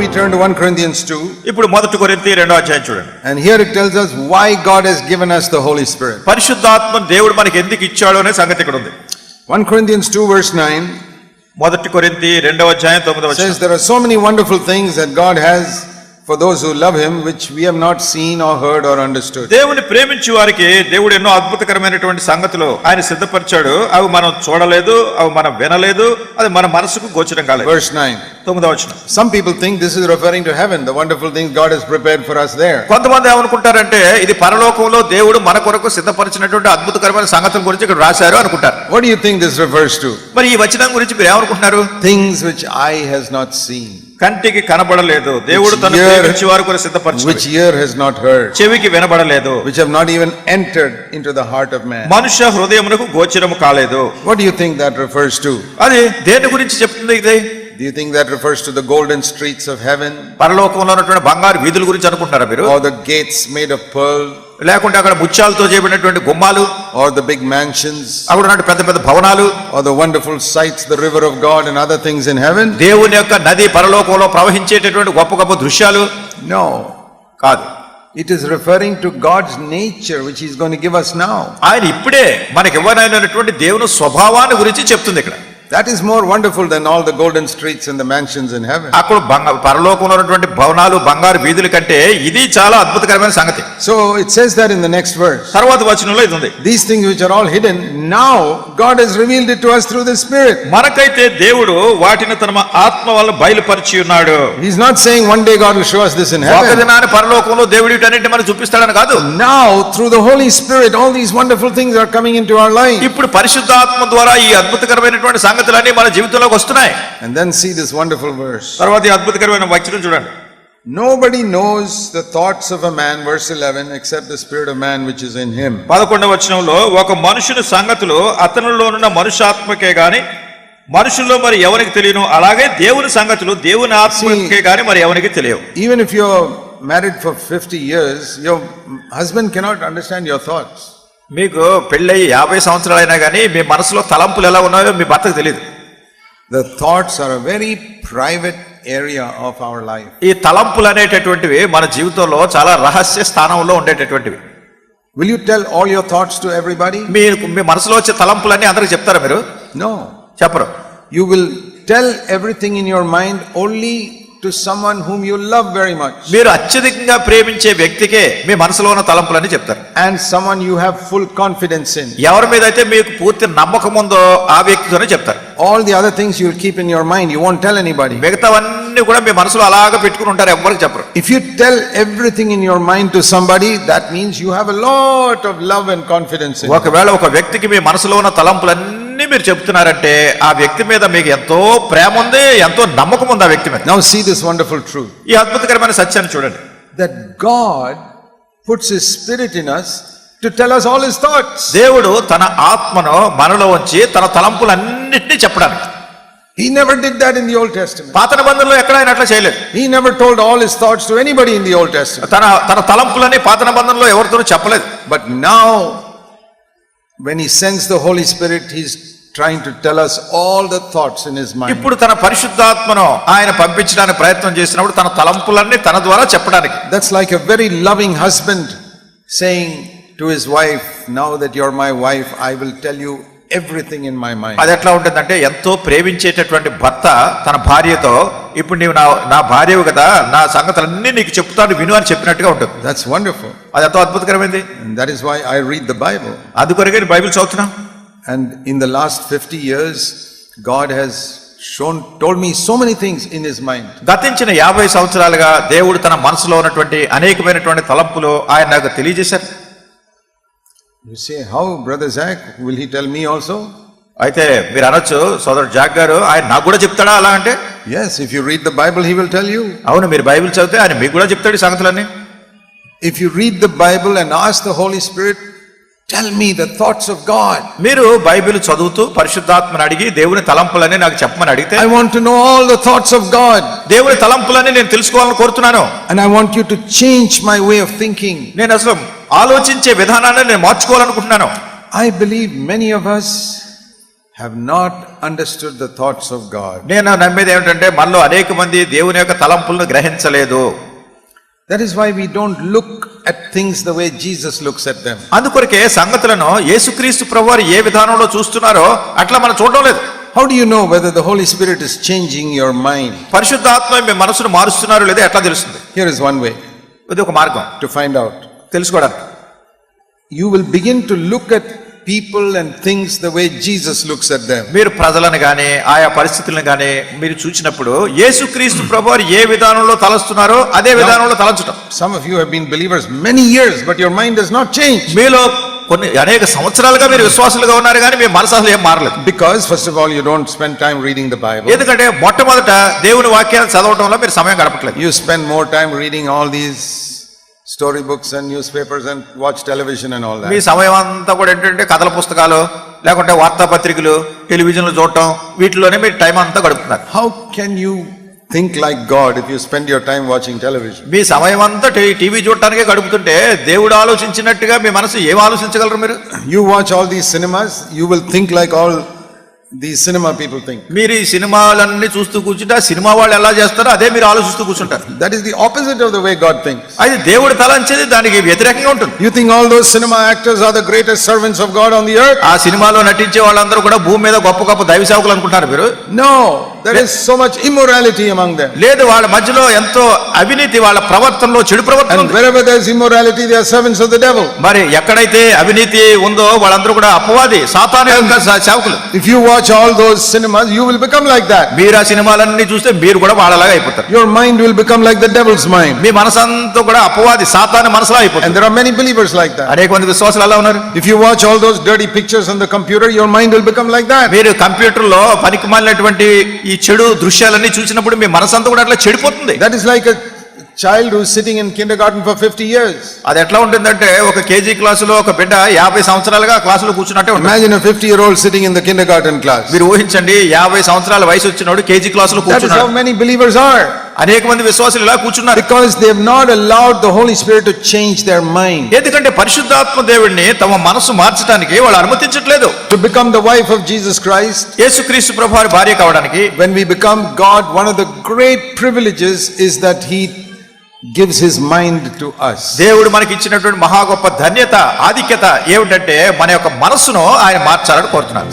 we turn to 1 Corinthians 2. ఇప్పుడు 1 కొరింథీ 2వ అధ్యాయం చూడండి. And here it tells us why God has given us the Holy Spirit. పరిశుద్ధాత్మను దేవుడు మనకి ఎందుకు ఇచ్చాడు అనే సంగతి ఇక్కడ ఉంది. 1 Corinthians 2 verse 9. 1 కొరింథీ 2వ అధ్యాయం 9వ వచనం says there are so many wonderful things that God has for those who love him, which we have not seen or heard or understood. దేవుని ప్రేమించే వారికి దేవుడు ఎన్నో అద్భుతకరమైనటువంటి సంగతులు ఆయన సిద్ధపరిచాడు. అవి మనం చూడలేదు, అవి మనం వినలేదు, అది మన మనసుకు గోచరం కాలేదు. Verse 9. 9వ వచనం. Some people think this is referring to heaven, the wonderful things God has prepared for us there. కొంతమంది ఏమనుకుంటారంటే ఇది పరలోకంలో దేవుడు మన కొరకు సిద్ధపరిచినటువంటి అద్భుతకరమైన సంగతుల గురించి ఇక్కడ రాశారు అనుకుంటారు. What do you think this refers to? మరి ఈ వచనం గురించి మీరు ఏమనుకుంటున్నారు? Things which eye has not seen, కంటికి కనబడలేదు, దేవుడు తన ప్రేమించే వారి కొరకు సిద్ధపరిచాడు, which ear has not heard, చెవికి వినబడలేదు, which have not even entered into the heart of man. మనుష్య హృదయమునకు గోచరము కాలేదు. What do you think that refers to? అది దేని గురించి చెప్తుంది ఇది? Do you think that refers to the golden streets of heaven? పరలోకంలో ఉన్నటువంటి బంగారు వీధుల గురించి అనుకుంటారా మీరు? Or the gates made of pearl? లేకుంటే అక్కడ ముత్యాలతో చేయబడినటువంటి గుమ్మాలు, or the big mansions, అక్కడ ఉన్న పెద్ద పెద్ద భవనాలు, or the wonderful sights, the river of God and other things in heaven? దేవుని యొక్క నది పరలోకంలో ప్రవహించేటటువంటి గొప్ప గొప్ప దృశ్యాలు? No, కాదు. it is referring to God's nature which he is going to give us now. ఆయన ఇప్పుడే మనకి ఇవ్వనైనటువంటి దేవుని స్వభావాన్ని గురించి చెప్తుంది ఇక్కడ. That is more wonderful than all the golden streets and the mansions in heaven. అక్కడ పరలోకంలో ఉన్నటువంటి భవనాలు, బంగారు వీధుల కంటే ఇది చాలా అద్భుతకరమైన సంగతి. So it says that in the next verse. తర్వాత వచనంలో ఇది ఉంది. These things which are all hidden, now God has revealed it to us through the Spirit. మనకైతే దేవుడు వాటిని తన ఆత్మ వల్ల బయలుపరిచి ఉన్నాడు. He is not saying one day God will show us this in heaven. ఒక దినాన పరలోకంలో దేవుడు వీటన్నిటిని మనకు చూపిస్తాడని కాదు. Now through the Holy Spirit all these wonderful things are coming into our life. ఇప్పుడు పరిశుద్ధాత్మ ద్వారా ఈ అద్భుతకరమైనటువంటి సంగతులన్నీ మన జీవితంలోకి వస్తున్నాయి. And then see this wonderful verse. తర్వాత ఈ అద్భుతకరమైన వచనం చూడండి. Nobody knows the thoughts of a man, verse 11, except the spirit of man which is in him. 11వ వచనంలో ఒక మనుషుని సంగతులు అతనిలో ఉన్న మనుష్యాత్మకే గాని మనుషుల్లో మరి ఎవరికి తెలియను, అలాగే దేవుని సంగతులు దేవుని ఆత్మకే గాని మరి ఎవరికి తెలియవు. Even if you are married for 50 years, your husband cannot understand your thoughts. మీకు పెళ్ళయి 50 సంవత్సరాలైనా కానీ మీ మనసులో తలంపులు ఎలా ఉన్నాయో మీ భర్తకు తెలియదు. The thoughts are a very private area of our life. ఈ తలంపులు అనేటటువంటివి మన జీవితంలో చాలా రహస్య స్థానంలో ఉండేటటువంటివి. Will you tell all your thoughts to everybody? మీ మనసులో వచ్చే తలంపులన్నీ అందరికి చెప్తారా మీరు? No, చెప్పరు. You will tell everything in your mind only to someone whom you love very much. మీరు అత్యధికంగా ప్రేమించే వ్యక్తికే మీ మనసులో ఉన్న తలంపులన్నీ చెప్తారు. And someone you have full confidence in. ఎవరి మీద అయితే మీకు పూర్తి నమ్మకం ఉందో ఆ వ్యక్తితోనే చెప్తారు. All the other things you will keep in your mind, you won't tell anybody. మిగతావన్నీ కూడా మీ మనసులో అలాగా పెట్టుకుని ఉంటారు, ఎవరికి చెప్పరు. If you tell everything in your mind to somebody, that means you have a lot of love and confidence in. ఒకవేళ ఒక వ్యక్తికి మీ మనసులో ఉన్న తలంపులన్నీ మీరు చెప్తున్నారంటే ఆ వ్యక్తి మీద మీకు ఎంతో ప్రేమ ఉంది, ఎంతో నమ్మకం ఉంది ఆ వ్యక్తి మీద. Now see this wonderful truth. ఈ అద్భుతకరమైన సత్యాన్ని చూడండి. That God puts his spirit in us to tell us all his thoughts. దేవుడు తన ఆత్మను మనలో ఉంచి తన తలంపులన్నింటినీ చెప్పడానికి. He never did that in the Old Testament. పాత నిబంధనలో ఎక్కడ ఆయన అట్లా చేయలేదు. He never told all his thoughts to anybody in the Old Testament. తన తలంపులని పాత నిబంధనలో ఎవరితోనూ చెప్పలేదు. But now when he sends the Holy Spirit, he's trying to tell us all the thoughts in his mind. ఇప్పుడు తన పరిశుద్ధాత్మను ఆయన పంపించడానికి ప్రయత్నం చేసినప్పుడు తన తలంపులన్నీ తన ద్వారా చెప్పడానికి. That's like a very loving husband saying to his wife, now that you're my wife, I will tell you everything in my mind. అది ఎట్లా ఉంటుందంటే ఎంతో ప్రేమించేటటువంటి భర్త తన భార్యతో ఇప్పుడు నీవు నా భార్యవు కదా, నా సంగతులన్నీ నీకు చెప్తాను విను అని చెప్పినట్టుగా ఉంటుంది. That's wonderful. అది ఎంతో అద్భుతకరమైంది. And that is why I read the Bible. అందుకొరకే బైబిల్ చదువుతున్నా. And in the last 50 years, God has told me so many things in his mind. గతించిన 50 సంవత్సరాలుగా దేవుడు తన మనసులో ఉన్నటువంటి అనేకమైనటువంటి తలంపులు ఆయన నాకు తెలియజేశారు. You say, how, Brother Zach, will he tell me also? అయితే మీరు అనొచ్చు, సోదరుడు జాక్ గారు ఆయన నాకు కూడా చెప్తాడా అలా అంటే? Yes, if you read the Bible, he will tell you. అవును, మీరు బైబిల్ చదివితే ఆయన మీకు కూడా చెప్తాడు ఈ సంగతులన్నీ. If you read the Bible and ask the Holy Spirit, tell me the thoughts of God. మీరు బైబిల్ చదువుతూ పరిశుద్ధాత్మని అడిగి దేవుని తలంపులన్నీ నాకు చెప్పమని అడిగితే, I want to know all the thoughts of God. దేవుని తలంపులన్నీ నేను తెలుసుకోవాలని కోరుతున్నాను. And I want you to change my way of thinking. నేను అసలు ఆలోచించే విధానాన్ని నేను మార్చుకోవాలనుకుంటున్నాను. I believe many of us have not understood the thoughts of God. నేను నమ్మేది ఏమిటంటే మనలో అనేక మంది దేవుని యొక్క తలంపులను గ్రహించలేదు. That is why we don't look at things the way Jesus looks at them. అందుకొరకే సంగతులను యేసుక్రీస్తు ప్రభువారు ఏ విధానంలో చూస్తున్నారో అట్లా మనం చూడడం లేదు. How do you know whether the Holy Spirit is changing your mind? పరిశుద్ధాత్మ మీ మనసును మారుస్తున్నారో లేదో ఎట్లా తెలుస్తుంది? Here is one way ఇది ఒక మార్గం to find out. తెలుసుకోవడానికి. You will begin to look at people and things the way Jesus looks at them. మీరు ప్రజలను గాని ఆయా పరిస్థితులను గాని మీరు చూసినప్పుడు యేసుక్రీస్తు ప్రభువారు ఏ విధానంలో తలస్తున్నారో అదే విధానంలో తలంచటం. Some of you have been believers many years, but your mind has not changed. మీలో అనేక సంవత్సరాలుగా మీరు విశ్వాసులుగా ఉన్నారు కానీ మీ మనసు అసలు ఏం మారలేదు. Because first of all, you don't spend time reading the Bible. ఎందుకంటే మొట్టమొదట దేవుని వాక్యాన్ని చదవటంలో మీరు సమయం గడపట్లేదు. You spend more time reading all these storybooks and newspapers and watch television and all me that. సమయం అంతా కూడా ఏంటంటే కథల పుస్తకాలు లేకుంటే వార్తాపత్రికలు టెలివిజన్లు చూడటం వీటిలోనే మీరు టైం అంతా గడుపుతున్నారు. How can you think like God if you spend your time watching television? మీ సమయం అంతా టీవీ చూడటానికే గడుపుతుంటే దేవుడు ఆలోచించినట్టుగా మీ మనసు ఏం ఆలోచించగలరు మీరు? You watch all these cinemas, you will think like all these cinema people think. మీరు ఈ సినిమాలన్నీ చూస్తూ కూర్చుంటే ఆ సినిమా వాళ్ళు ఎలా చేస్తారో అదే మీరు ఆలోచిస్తూ కూర్చుంటారు. That is the opposite of the way God thinks. అది దేవుడు తలంచేది దానికి వ్యతిరేకంగా ఉంటుంది. You think all those cinema actors are the greatest servants of God on the earth? ఆ సినిమాలో నటించే వాళ్ళందరూ కూడా భూమి మీద గొప్ప గొప్ప దైవ సేవకులు అనుకుంటారు మీరు? No, there is so much immorality among them. లేదు, వాళ్ళ మధ్యలో ఎంతో అవినీతి, వాళ్ళ ప్రవర్తనలో చెడు ప్రవర్తన And ఉంది. wherever there is immorality, they are servants of the devil. మరి ఎక్కడైతే అవినీతి ఉందో వాళ్ళందరూ కూడా అపవాది సాతాను యొక్క సేవకులు. If you watch all those cinemas, you will become like that. మీరు ఆ సినిమాలన్నీ చూస్తే మీరు కూడా వాళ్ళలాగా అయిపోతారు. Your mind will become like the devil's mind. మీ మనసంతా కూడా అపవాది సాతాను మనసులా And అయిపోతుంది. there are many believers like that. అనేక మంది విశ్వాసులు అలా ఉన్నారు. If you watch all those dirty pictures on the computer, your mind will become like that. మీరు కంప్యూటర్ లో పనికిమాలినటువంటి ఈ చెడు దృశ్యాలన్నీ చూసినప్పుడు మీ మనసంతా కూడా అట్లా చెడిపోతుంది. That is like a child who is sitting in kindergarten for 50 years. అది ఎట్లా ఉంటుందంటే ఒక కేజీ క్లాసులో ఒక బిడ్డ 50 సంవత్సరాలుగా క్లాసులో కూర్చున్నట్టే ఉంటుంది. Imagine a 50-year-old sitting in the kindergarten class. మీరు ఊహించండి, 50 సంవత్సరాల వయసు వచ్చినోడు కేజీ క్లాసులో That is how కూర్చున్నాడు. many believers are. అనేక మంది విశ్వాసులు ఇలా కూర్చున్నారు. Because they have not allowed the Holy Spirit to change their mind. ఎందుకంటే పరిశుద్ధాత్మ దేవుడిని తమ మనసు మార్చడానికి వాళ్ళు అనుమతించట్లేదు. To become the wife of Jesus Christ, యేసుక్రీస్తు ప్రభువారి భార్య కావడానికి when we become God, one of the great privileges is that He gives His mind to us. దేవుడు మనకి ఇచ్చినటువంటి మహా గొప్ప ధన్యత, ఆధిక్యత ఏమిటంటే మన యొక్క మనసును ఆయన మార్చాలని కోరుతున్నారు.